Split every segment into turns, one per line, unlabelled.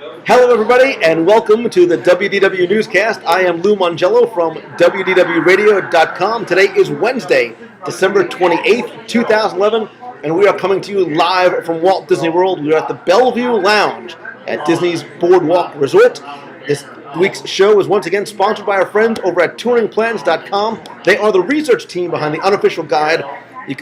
Hello, everybody, and welcome to the WDW Newscast. I am Lou Mongello from WDWRadio.com. Today is Wednesday, December 28th, 2011, and we are coming to you live from Walt Disney World. We are at the Bellevue Lounge at Disney's Boardwalk Resort. This week's show is once again sponsored by our friends over at touringplans.com. They are the research team behind the unofficial guide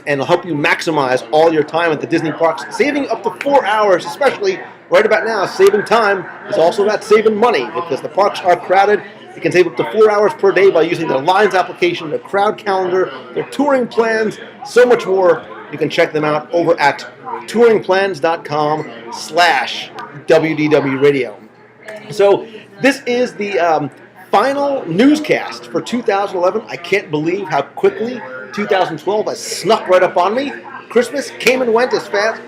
and will help you maximize all your time at the Disney parks, saving up to 4 hours, especially right about now. Saving time is also about saving money because the parks are crowded. You can save up to 4 hours per day by using their Lines application, their crowd calendar, their touring plans, so much more. You can check them out over at touringplans.com/WDW Radio. So this is the final newscast for 2011. I can't believe how quickly 2012 has snuck right up on me. Christmas came and went as fast.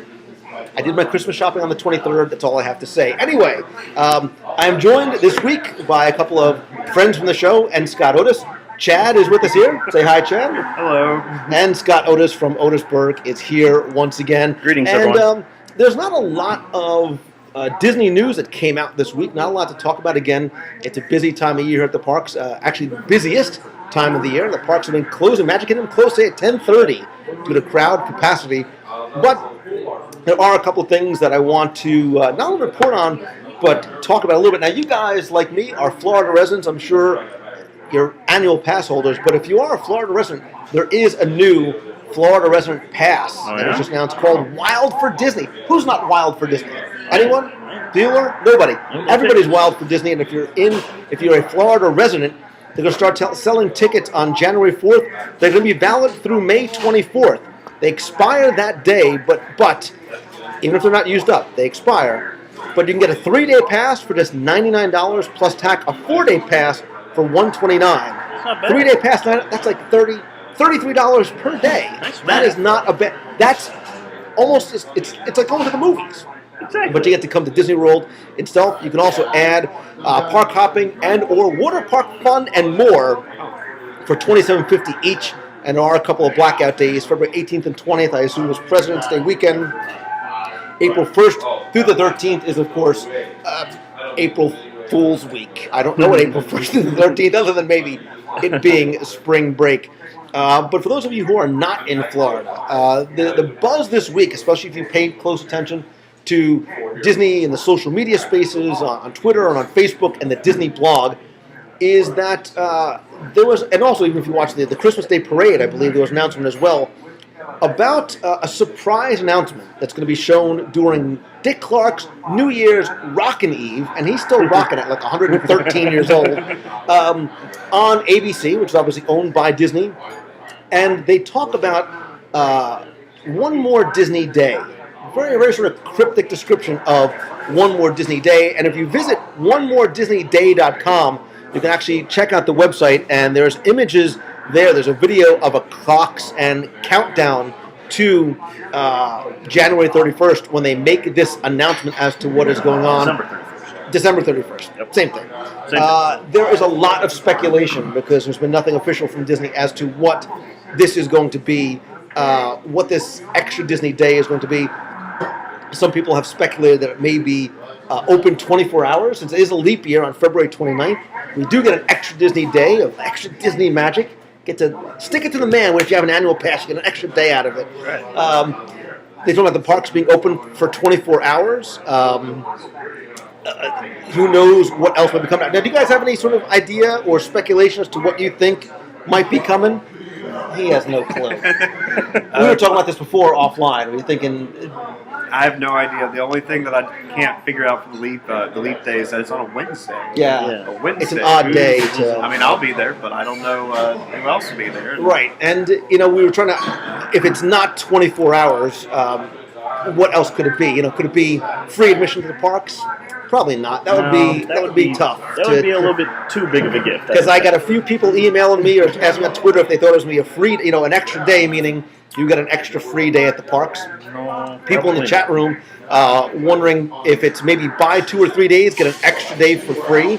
I did my Christmas shopping on the 23rd. That's all I have to say. Anyway, I am joined this week by a couple of friends from the show and Scott Otis. Chad is with us here. Say hi, Chad.
Hello.
And Scott Otis from Otisburg is here once again.
Greetings,
everyone.
And
there's not a lot of Disney news that came out this week. Not a lot to talk about. Again, it's a busy time of year at the parks. Actually, the busiest time of the year. The parks have been closing. Magic Kingdom closed at 10:30 due to crowd capacity. But there are a couple of things that I want to not only report on, but talk about a little bit. Now, you guys, like me, are Florida residents. I'm sure you're annual pass holders. But if you are a Florida resident, there is a new Florida resident pass that was just announced called Wild for Disney. Who's not wild for Disney? Anyone? Bueller? Nobody. Everybody's wild for Disney. And if you're a Florida resident, they're going to start selling tickets on January 4th. They're going to be valid through May 24th. They expire that day, but even if they're not used up, they expire. But you can get a 3-day pass for just $99 plus tax, a 4-day pass for $129.
That's not bad.
3-day pass, that's like $33 per day. That is not a bad. That's almost it's like going to the movies.
Exactly.
But you get to come to Disney World itself. You can also add park hopping and or water park fun and more for $27.50 each. And there are a couple of blackout days, February 18th and 20th, I assume, is President's Day weekend. April 1st through the 13th is, of course, April Fool's Week. I don't know what April 1st through the 13th, other than maybe it being spring break. But for those of you who are not in Florida, the buzz this week, especially if you paid close attention to Disney and the social media spaces, on Twitter and on Facebook and the Disney blog, is that there was, and also even if you watch the Christmas Day Parade, I believe there was an announcement as well, about a surprise announcement that's going to be shown during Dick Clark's New Year's Rockin' Eve, and he's still rocking it like 113 years old, on ABC, which is obviously owned by Disney. And they talk about One More Disney Day. Very, very sort of cryptic description of One More Disney Day. And if you visit onemoredisneyday.com, you can actually check out the website, and there's images there. There's a video of a clocks and countdown to January 31st when they make this announcement as to what is going on. December 31st.
Yep.
Same thing. There is a lot of speculation because there's been nothing official from Disney as to what this is going to be, what this extra Disney Day is going to be. Some people have speculated that it may be open 24 hours. Since it is a leap year on February 29th, we do get an extra Disney day of extra Disney magic. Get to stick it to the man when if you have an annual pass, you get an extra day out of it.
Right.
They talk about the parks being open for 24 hours. Who knows what else might be coming out. Now, do you guys have any sort of idea or speculation as to what you think might be coming? He has no clue. We were talking about this before offline. Were you thinking?
I have no idea. The only thing that I can't figure out for the leap day is that it's on a Wednesday.
Yeah.
A Wednesday.
It's an odd day.
I mean, I'll be there, but I don't know who else will be there.
Right. And, we were trying to, if it's not 24 hours, what else could it be? Could it be free admission to the parks? Probably not. That would be tough.
That would be a little bit too big of a gift.
Because I got a few people emailing me or asking me on Twitter if they thought it was going to be a free, an extra day, meaning you got an extra free day at the parks. People in the chat room wondering if it's maybe buy 2 or 3 days, get an extra day for free.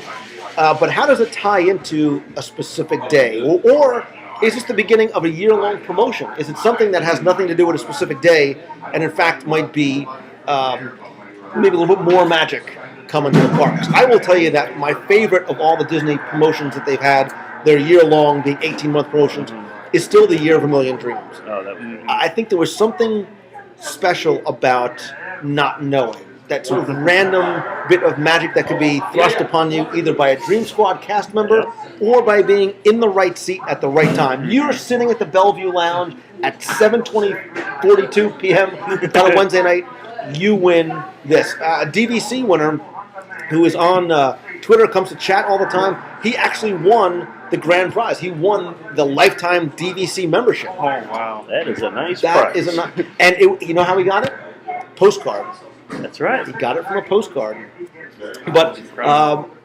But how does it tie into a specific day? Or is this the beginning of a year-long promotion? Is it something that has nothing to do with a specific day and in fact might be maybe a little bit more magic coming to the parks. I will tell you that my favorite of all the Disney promotions that they've had, their year-long, being 18-month promotions, is still the Year of a Million Dreams.
Oh, that was
I think there was something special about not knowing. That sort of random bit of magic that could be thrust upon you either by a Dream Squad cast member or by being in the right seat at the right time. You're sitting at the Bellevue Lounge at 7:42 p.m. on a Wednesday night. You win this. A DVC winner who is on Twitter, comes to chat all the time. He actually won the grand prize. He won the lifetime DVC membership.
Oh, wow.
That is a nice
That
prize.
is and you know how he got it? Postcard.
That's right.
He got it from a postcard. But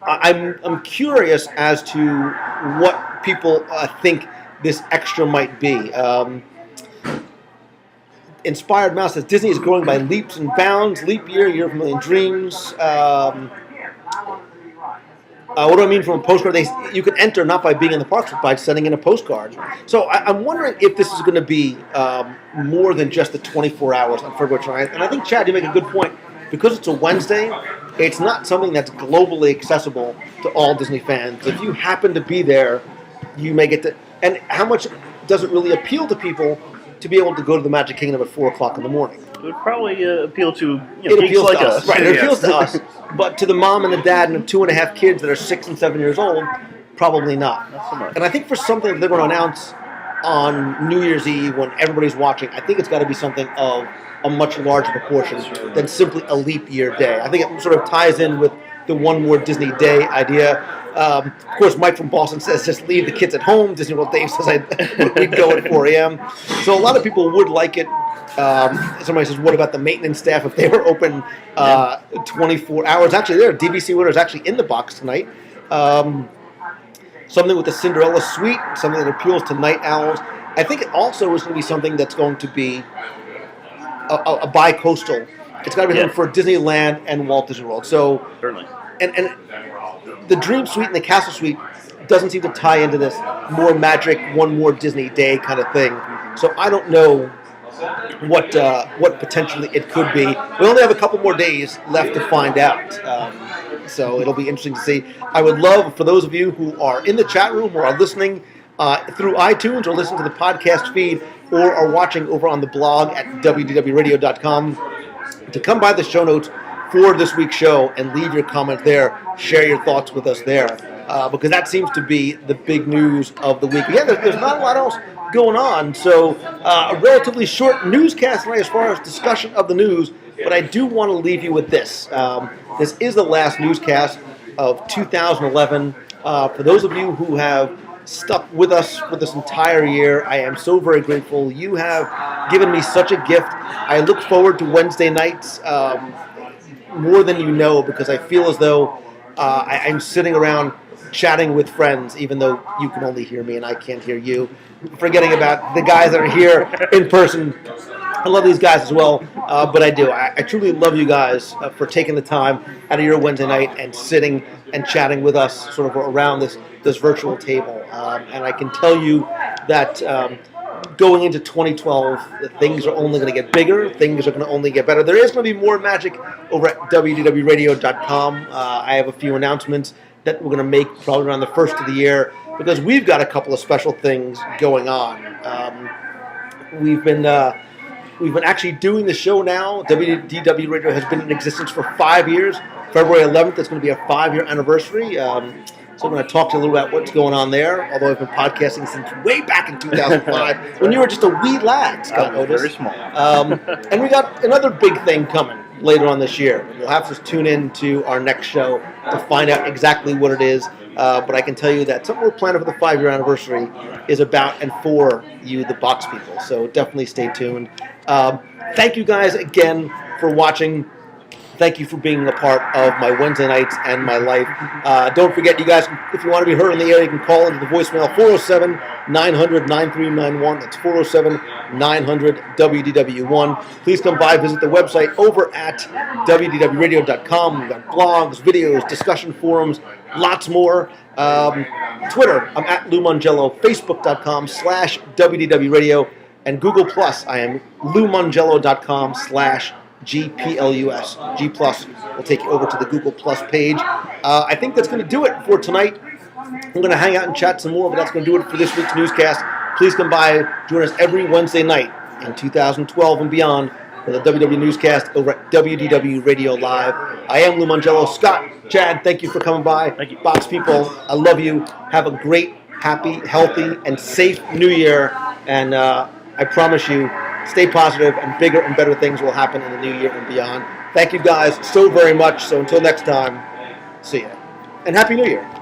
I'm curious as to what people think this extra might be. Inspired Mouse says Disney is growing by leaps and bounds. Leap year, Year of a Million Dreams. What do I mean from a postcard? You can enter not by being in the parks, but by sending in a postcard. So I'm wondering if this is going to be more than just the 24 hours on February 29th. And I think, Chad, you make a good point. Because it's a Wednesday, it's not something that's globally accessible to all Disney fans. If you happen to be there, you may get to... And how much does it really appeal to people to be able to go to the Magic Kingdom at 4 o'clock in the morning?
It would probably appeal to
It
geeks
appeals
like
to
us.
us. Right, it
Yes.
appeals to us. But to the mom and the dad and the 2.5 kids that are 6 and 7 years old, probably not.
Not so much.
And I think for something that they're going to announce on New Year's Eve when everybody's watching, I think it's got to be something of a much larger proportion than simply a leap year day. I think it sort of ties in with the one more Disney day idea. Of course, Mike from Boston says just leave the kids at home. Disney World Dave says we'd go at 4 a.m. So a lot of people would like it. Somebody says, what about the maintenance staff if they were open 24 hours? Actually, there are DVC winners actually in the box tonight. Something with the Cinderella suite, something that appeals to night owls. I think it also is going to be something that's going to be a bi-coastal. It's got to be something for Disneyland and Walt Disney World. So,
Certainly.
and the Dream Suite and the Castle Suite doesn't seem to tie into this more magic, one more Disney day kind of thing. So I don't know what potentially it could be. We only have a couple more days left to find out. So it'll be interesting to see. I would love for those of you who are in the chat room or are listening through iTunes or listen to the podcast feed or are watching over on the blog at WDWRadio.com to come by the show notes for this week's show and leave your comment there. Share your thoughts with us there because that seems to be the big news of the week. Yeah, there's not a lot else going on. So a relatively short newscast tonight as far as discussion of the news, but I do want to leave you with this. This is the last newscast of 2011. For those of you who have stuck with us for this entire year, I am so very grateful. You have given me such a gift. I look forward to Wednesday nights more than you know because I feel as though I'm sitting around chatting with friends, even though you can only hear me and I can't hear you. Forgetting about the guys that are here in person. I love these guys as well, but I do. I truly love you guys for taking the time out of your Wednesday night and sitting and chatting with us sort of around this virtual table. And I can tell you that going into 2012, things are only going to get bigger. Things are going to only get better. There is going to be more magic over at WDWRadio.com. I have a few announcements that we're going to make probably around the first of the year because we've got a couple of special things going on. We've been actually doing the show now. WDW Radio has been in existence for 5 years. February 11th is going to be a 5-year anniversary. So I'm going to talk to you a little about what's going on there, although I've been podcasting since way back in 2005 when you were just a wee lad, Scott Otis.
Very small.
And we got another big thing coming later on this year. You'll have to tune in to our next show to find out exactly what it is. But I can tell you that something we're planning for the 5-year anniversary is about and for you, the box people. So definitely stay tuned. Thank you guys again for watching. Thank you for being a part of my Wednesday nights and my life. Don't forget, you guys, if you want to be heard in the area, you can call into the voicemail 407-900-9391. That's 407-900-WDW1. Please come by, visit the website over at WDWRadio.com. We've got blogs, videos, discussion forums, lots more. Twitter, I'm at Lou Mongello. Facebook.com/WDWRadio. And Google Plus, I am LouMongello.com/ G-Plus. G Plus will take you over to the Google Plus page. I think that's going to do it for tonight. I'm going to hang out and chat some more, but that's going to do it for this week's newscast. Please come by, join us every Wednesday night in 2012 and beyond for the WDW newscast over at WDW Radio Live. I am Lou Mongello. Scott, Chad, thank you for coming by.
Thank you.
Box people, I love you. Have a great, happy, healthy, and safe New Year. And I promise you, stay positive, and bigger and better things will happen in the new year and beyond. Thank you guys so very much. So until next time, see ya. And Happy New Year.